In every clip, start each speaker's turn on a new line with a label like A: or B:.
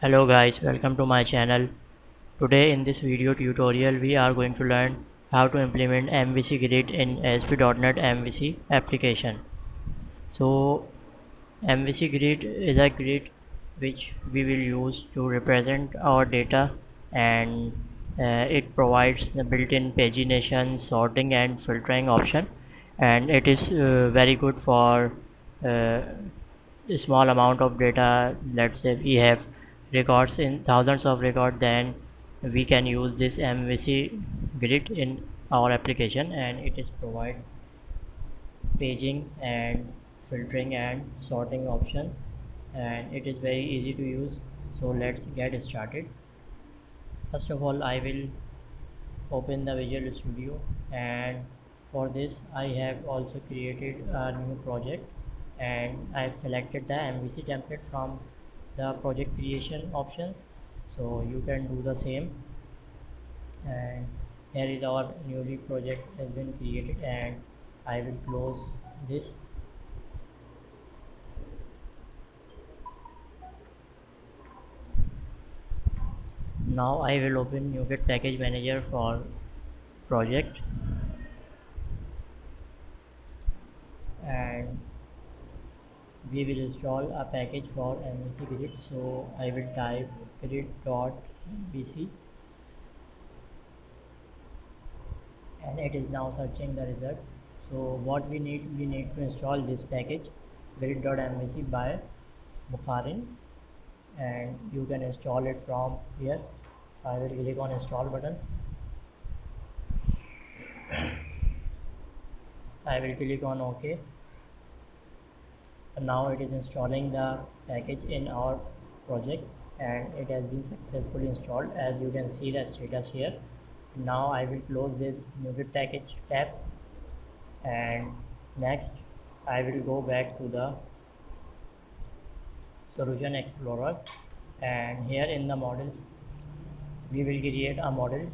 A: Hello guys, welcome to my channel. Today in this video tutorial we are going to learn how to implement MVC grid in ASP.NET MVC application. So MVC grid is a grid which we will use to represent our data, and it provides the built-in pagination, sorting and filtering option, and it is very good for uh, a small amount of data. Let's say we have records in thousands of records, then we can use this MVC grid in our application, and it is provide paging and filtering and sorting option, and it is very easy to use. So let's get started. First of all, I will open the Visual Studio, and for this I have also created a new project, and I have selected the MVC template from the project creation options, so you can do the same. And here is our newly project has been created, and I will close this. Now I will open NuGet package manager for project, and we will install a package for MVC grid. So I will type grid.mvc, and it is now searching the result. So what we need to install this package grid.mvc by Bukharin, and you can install it from here. I will click on install button. I will click on OK. And now it is installing the package in our project, and it has been successfully installed, as you can see the status here. Now I will close this NuGet package tab, and next I will go back to the Solution Explorer, and here in the models we will create a model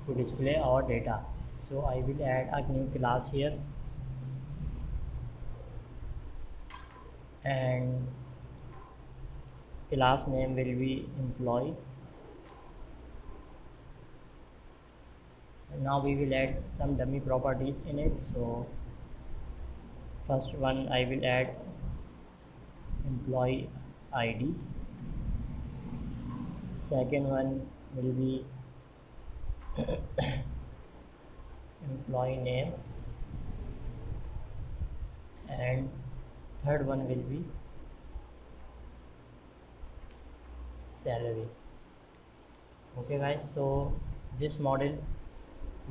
A: to display our data. So I will add a new class here, and class name will be employee. And now we will add some dummy properties in it. So first one, I will add employee ID. Second one will be employee name, and third one will be salary. Okay guys, so this model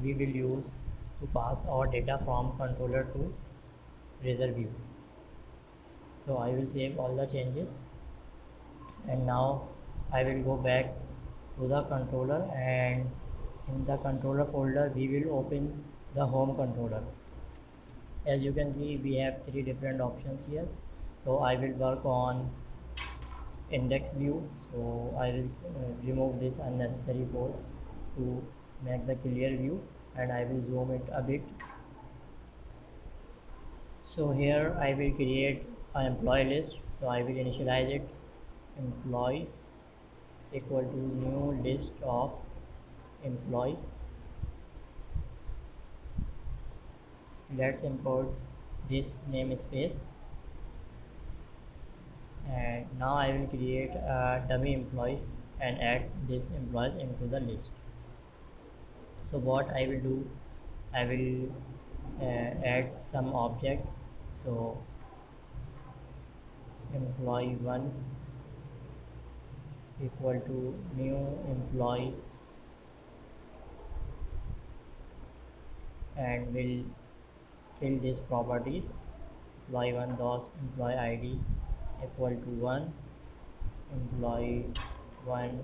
A: we will use to pass our data from controller to Razor view. So I will save all the changes, and now I will go back to the controller, and in the controller folder we will open the home controller. As you can see, we have three different options here. So I will work on index view. So I will remove this unnecessary code to make the clear view, and I will zoom it a bit. So here I will create an employee list. So I will initialize it employees equal to new list of employee. Let's import this namespace, and now I will create dummy employees and add these employees into the list. So what I will do, I will add some object. So employee 1 equal to new employee, and will fill these properties. Employee 1 dot employee ID equal to 1, employee 1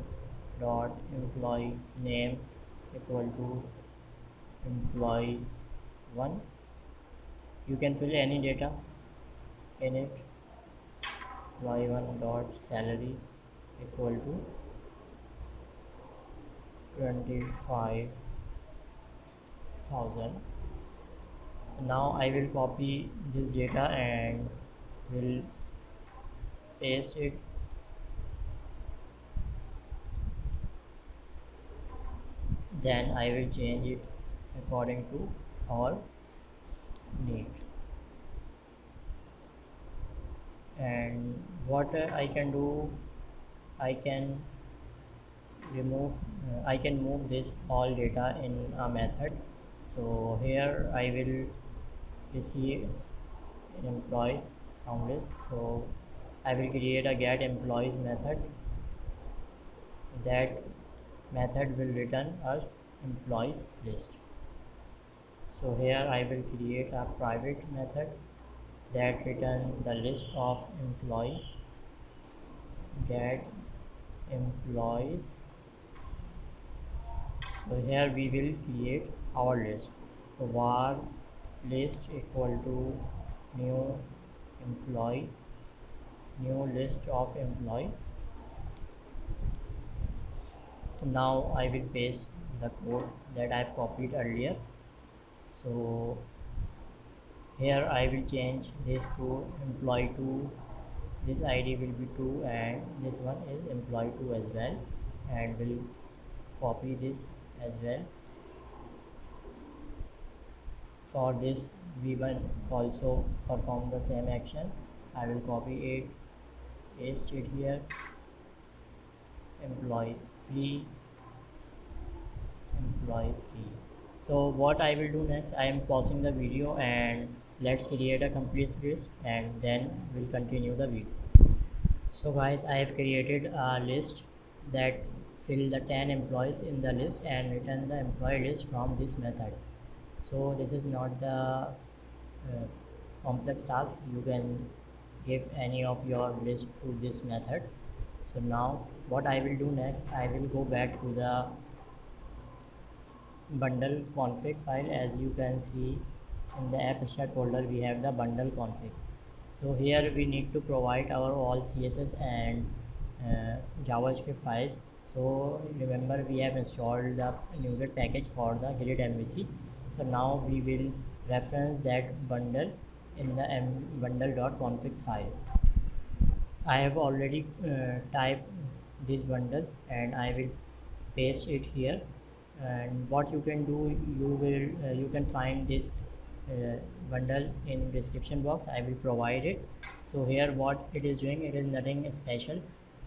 A: dot employee name equal to employee 1. You can fill any data in it. Employee 1 dot salary equal to 25,000. Now I will copy this data and will paste it then I will change it according to our need. And what I can do, I can I can move this all data in a method. So here I will receive employees from list. So I will create a get employees method. That method will return us employees list. So here I will create a private method that return the list of employees. Get employees. So here we will create our list. So var list equal to new employee, new list of employee. Now I will paste the code that I have copied earlier. So here I will change this to employee 2, this ID will be 2 and this one is employee 2 as well, and will copy this as well. For this v1 also perform the same action. I will copy it, paste it here, employee 3, employee 3. So what I will do next, I am pausing the video and let's create a complete list and then we'll continue the video. So guys, I have created a list that fill the 10 employees in the list and return the employee list from this method. So this is not the complex task. You can give any of your list to this method. So now what I will do next, I will go back to the bundle config file. As you can see in the app start folder, we have the bundle config. So here we need to provide our all CSS and JavaScript files. So remember we have installed the NuGet package for the Grid MVC. So now we will reference that bundle in the bundle.config file. I have already typed this bundle and I will paste it here. And what you can do, you can find this bundle in description box. I will provide it. So here what it is doing, it is nothing special,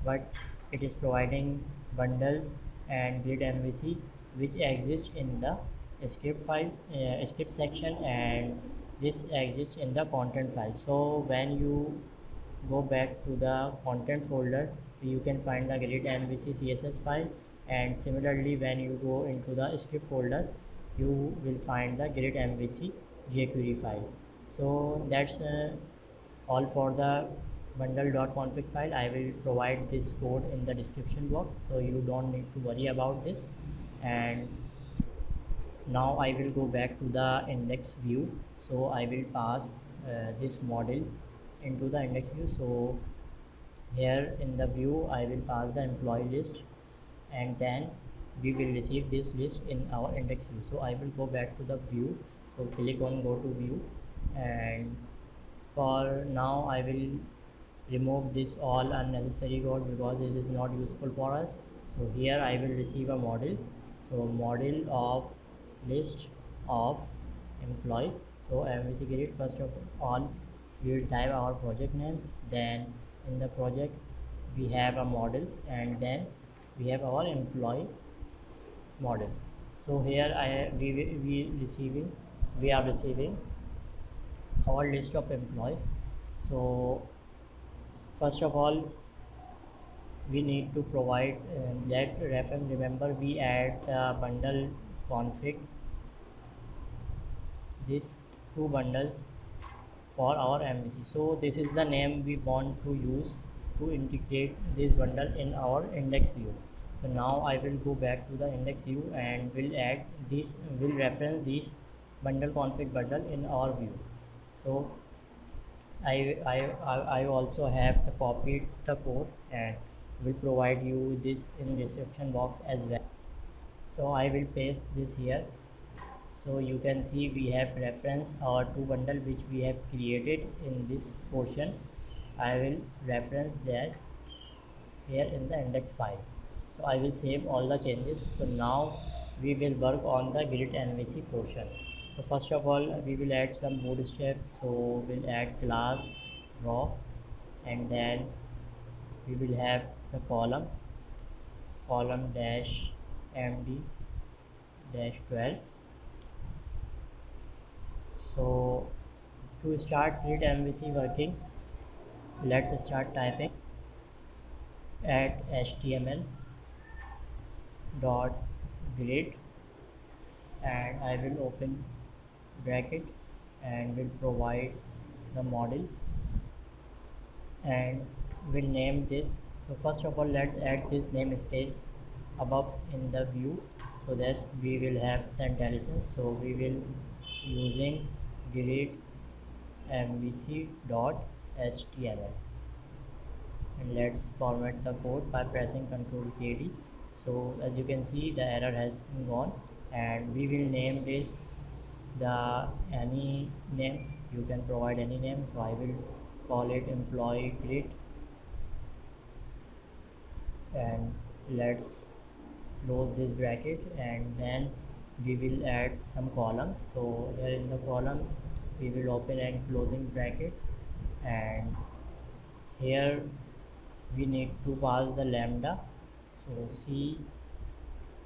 A: but it is providing bundles and Grid MVC which exist in the script files, script section, and this exists in the content file. So when you go back to the content folder, you can find the Grid MVC CSS file, and similarly when you go into the script folder, you will find the Grid MVC jQuery file. So that's all for the bundle.config file. I will provide this code in the description box, so you don't need to worry about this. And now I will go back to the index view. So I will pass this model into the index view. So here in the view I will pass the employee list, and then we will receive this list in our index view. So I will go back to the view. So click on go to view, and for now I will remove this all unnecessary code because it is not useful for us. So here I will receive a model. So model of list of employees. So MVC Grid, first of all we will type our project name, then in the project we have a models, and then we have our employee model. So here we are receiving our list of employees. So first of all we need to provide that reference. Remember we add the bundle config, these two bundles for our MVC. So this is the name we want to use to integrate this bundle in our index view. So now I will go back to the index view and will add this, will reference this bundle config bundle in our view. So I also have copied the code and will provide you this in description box as well. So I will paste this here. So you can see we have reference our two bundle which we have created in this portion. I will reference that here in the index file. So I will save all the changes. So now we will work on the grid MVC portion. So first of all, we will add some bootstrap. So we'll add class raw, and then we will have the column dash md dash 12. So to start grid MVC working, let's start typing at html dot grid, and I will open bracket and will provide the model and will name this. So first of all, let's add this namespace above in the view, so that we will have the intelligence. So we will using grid mvc dot html, and let's format the code by pressing Ctrl KD. So as you can see, the error has been gone, and we will name this the any name. You can provide any name, so I will call it employee grid, and let's close this bracket, and then we will add some columns. So here in the columns we will open and closing brackets, and here we need to pass the lambda. So c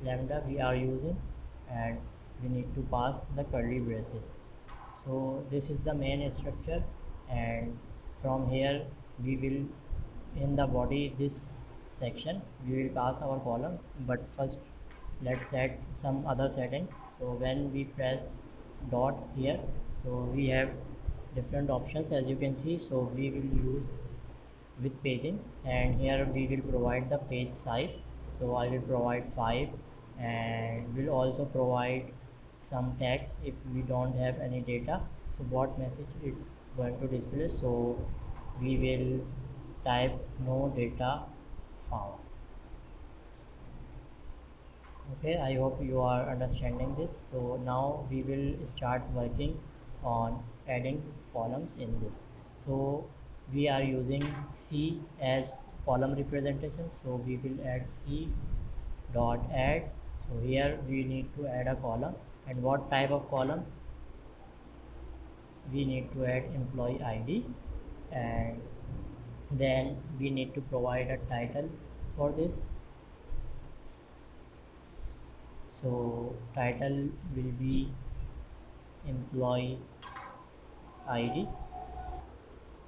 A: lambda we are using, and we need to pass the curly braces. So this is the main structure, and from here we will, in the body this section, we will pass our column. But first let's set some other settings. So when we press dot here, so we have different options as you can see. So we will use with paging, and here we will provide the page size. So I will provide 5, and will also provide some text if we don't have any data. So what message it going to display? So we will type no data found. Okay, I hope you are understanding this. So now we will start working on adding columns in this. So we are using C as column representation, so we will add C dot add. So here we need to add a column, and what type of column? We need to add employee ID, and then we need to provide a title for this. So title will be employee ID,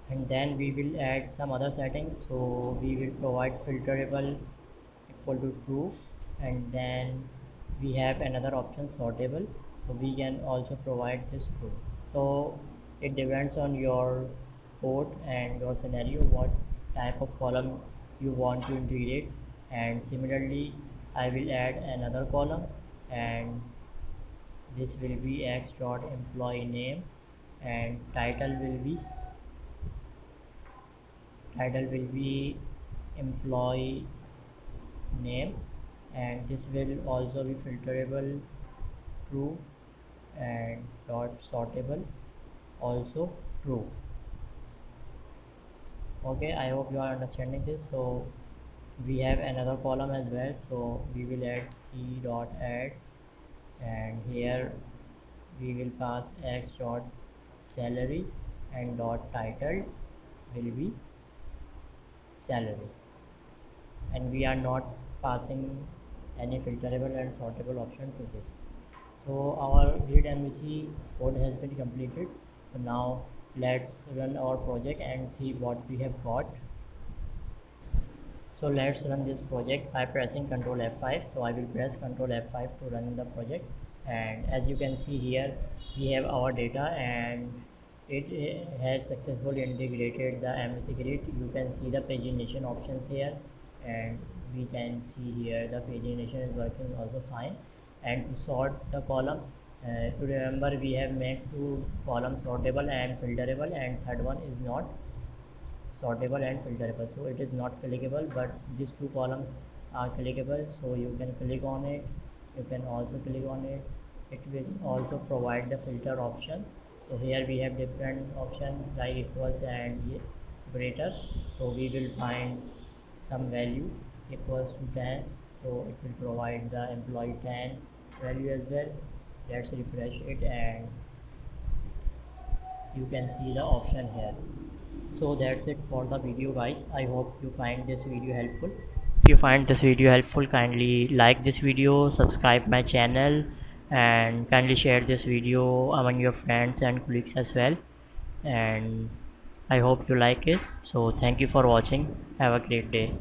A: and then we will add some other settings. So we will provide filterable equal to true, and then we have another option sortable, so we can also provide this true. So it depends on your code and your scenario what type of column you want to integrate. And similarly I will add another column, and this will be x dot employee name, and title will be employee name, and this will also be filterable true, and dot sortable also true. Okay, I hope you are understanding this. So we have another column as well, so we will add c dot add, and here we will pass x dot salary, and dot title will be salary, and we are not passing any filterable and sortable option to this. So our grid MVC code has been completed. So now let's run our project and see what we have got. So let's run this project by pressing Ctrl F5. So I will press Ctrl F5 to run the project, and as you can see here we have our data, and it has successfully integrated the MVC grid. You can see the pagination options here, and we can see here the pagination is working also fine. And to sort the column, to remember we have made two columns, sortable and filterable, and third one is not sortable and filterable, so it is not clickable, but these two columns are clickable, so you can click on it, you can also click on it. It will also provide the filter option. So here we have different options like equals and greater, so we will find some value equals to 10, so it will provide the employee 10, value as well. Let's refresh it and you can see the option here. So that's it for the video guys. I hope you find this video helpful. If you find this video helpful, kindly like this video, subscribe my channel, and kindly share this video among your friends and colleagues as well. And I hope you like it. So thank you for watching. Have a great day.